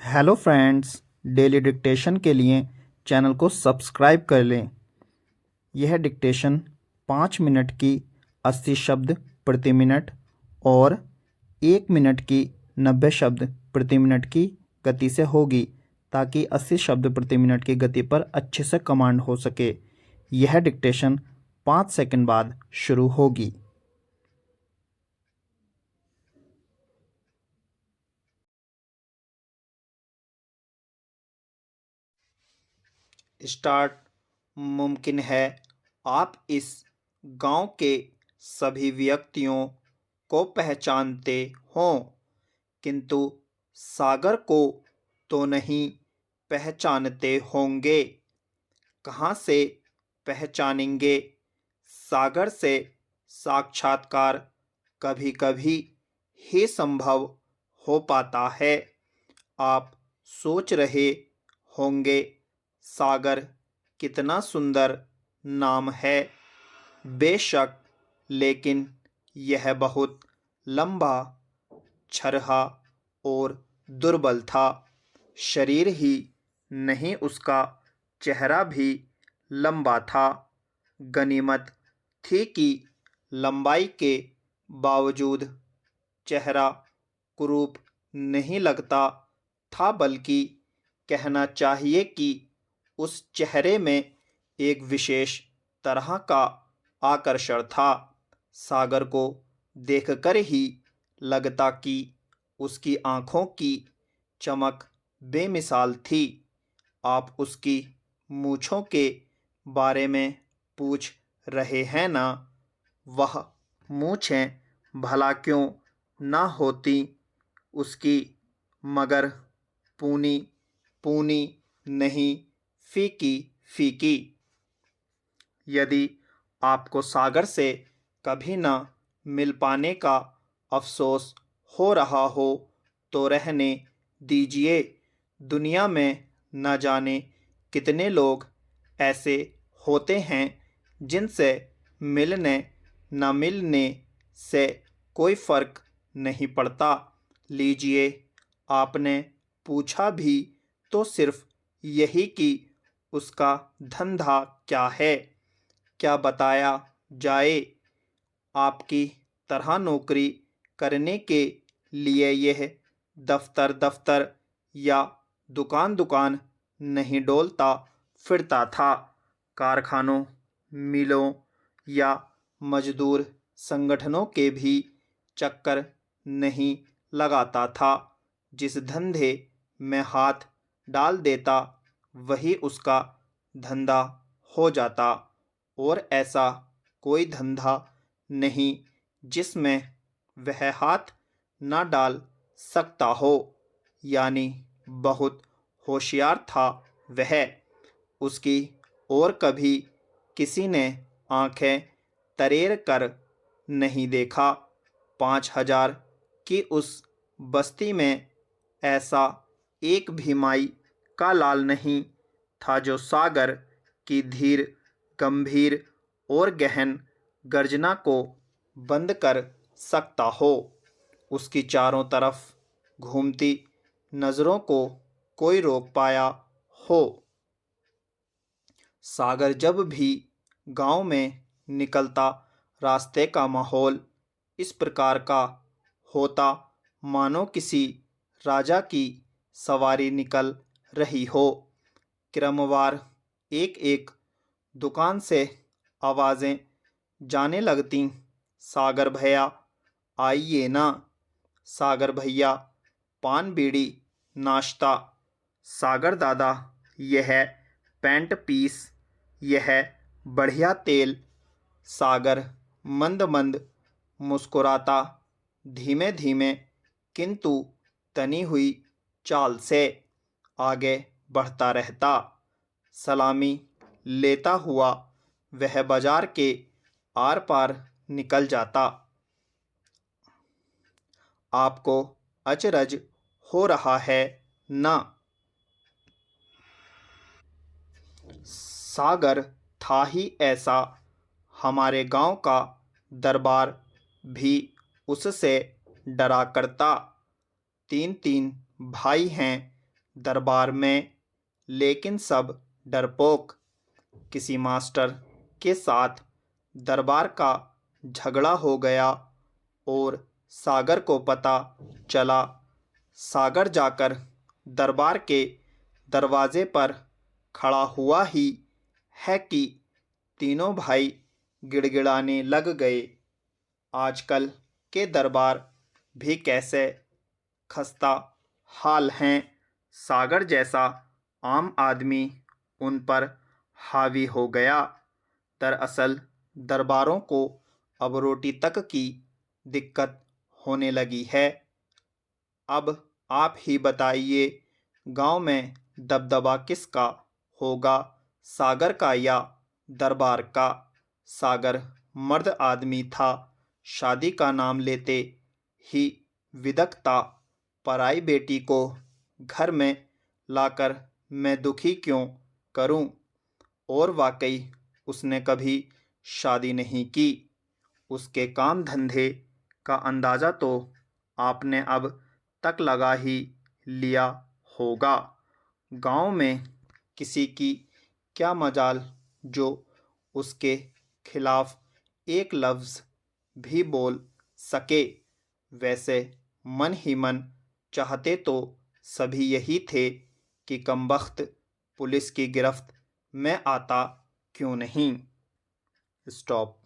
Hello friends, daily dictation के लिए channel को सब्सक्राइब कर लें। यह डिक्टेशन 5 मिनट की 80 शब्द प्रति मिनट और 1 मिनट की 90 शब्द प्रति मिनट की गति से होगी, ताकि 80 शब्द प्रति मिनट की गति पर अच्छे से कमांड हो सके। यह डिक्टेशन 5 सेकंड बाद शुरू होगी। स्टार्ट। मुमकिन है आप इस गांव के सभी व्यक्तियों को पहचानते हों, किंतु सागर को तो नहीं पहचानते होंगे। कहाँ से पहचानेंगे? सागर से साक्षात्कार कभी-कभी ही संभव हो पाता है। आप सोच रहे होंगे, सागर कितना सुंदर नाम है। बेशक, लेकिन यह बहुत लंबा, छरहा और दुर्बल था। शरीर ही नहीं, उसका चेहरा भी लंबा था। गनीमत थी कि लंबाई के बावजूद चेहरा कुरूप नहीं लगता था, बल्कि कहना चाहिए कि उस चेहरे में एक विशेष तरह का आकर्षण था। सागर को देखकर ही लगता कि उसकी आंखों की चमक बेमिसाल थी। आप उसकी मूंछों के बारे में पूछ रहे हैं ना? वह मूंछें भला क्यों ना होती उसकी, मगर पूनी पूनी नहीं, फीकी फीकी। यदि आपको सागर से कभी न मिल पाने का अफसोस हो रहा हो तो रहने दीजिए। दुनिया में न जाने कितने लोग ऐसे होते हैं जिनसे मिलने न मिलने से कोई फर्क नहीं पड़ता। लीजिए, आपने पूछा भी तो सिर्फ यही कि उसका धंधा क्या है। क्या बताया जाए? आपकी तरह नौकरी करने के लिए यह दफ्तर दफ्तर या दुकान दुकान नहीं डोलता फिरता था। कारखानों, मिलों या मजदूर संगठनों के भी चक्कर नहीं लगाता था। जिस धंधे में हाथ डाल देता वही उसका धंधा हो जाता, और ऐसा कोई धंधा नहीं जिसमें वह हाथ न डाल सकता हो। यानी बहुत होशियार था वह। उसकी और कभी किसी ने आंखें तरेर कर नहीं देखा। 5,000 की उस बस्ती में ऐसा एक भी माई का लाल नहीं था जो सागर की धीर, गंभीर और गहन गर्जना को बंद कर सकता हो। उसकी चारों तरफ घूमती नजरों को कोई रोक पाया हो। सागर जब भी गांव में निकलता, रास्ते का माहौल इस प्रकार का होता मानो किसी राजा की सवारी निकल रही हो। क्रमवार एक एक दुकान से आवाज़ें जाने लगती। सागर भैया आइए ना, सागर भैया पान बीड़ी नाश्ता, सागर दादा यह पैंट पीस, यह बढ़िया तेल। सागर मंद मंद मुस्कुराता, धीमे धीमे किंतु तनी हुई चाल से आगे बढ़ता रहता। सलामी लेता हुआ वह बाजार के आर पार निकल जाता। आपको अचरज हो रहा है ना? सागर था ही ऐसा। हमारे गांव का दरबार भी उससे डरा करता। 3 3 भाई हैं दरबार में, लेकिन सब डरपोक। किसी मास्टर के साथ दरबार का झगड़ा हो गया और सागर को पता चला। सागर जाकर दरबार के दरवाजे पर खड़ा हुआ ही है कि तीनों भाई गिड़गिड़ाने लग गए। आजकल के दरबार भी कैसे खस्ता हाल हैं। सागर जैसा आम आदमी उन पर हावी हो गया। दरअसल दरबारों को अब रोटी तक की दिक्कत होने लगी है। अब आप ही बताइए, गांव में दबदबा किसका होगा, सागर का या दरबार का। सागर मर्द आदमी था, शादी का नाम लेते ही विदकता। पराई बेटी को घर में लाकर मैं दुखी क्यों करूं। और वाकई उसने कभी शादी नहीं की। उसके काम धंधे का अंदाज़ा तो आपने अब तक लगा ही लिया होगा। गांव में किसी की क्या मजाल जो उसके खिलाफ एक लफ्ज़ भी बोल सके। वैसे मन ही मन चाहते तो सभी यही थे कि कमबख्त पुलिस की गिरफ्त में आता क्यों नहीं। स्टॉप।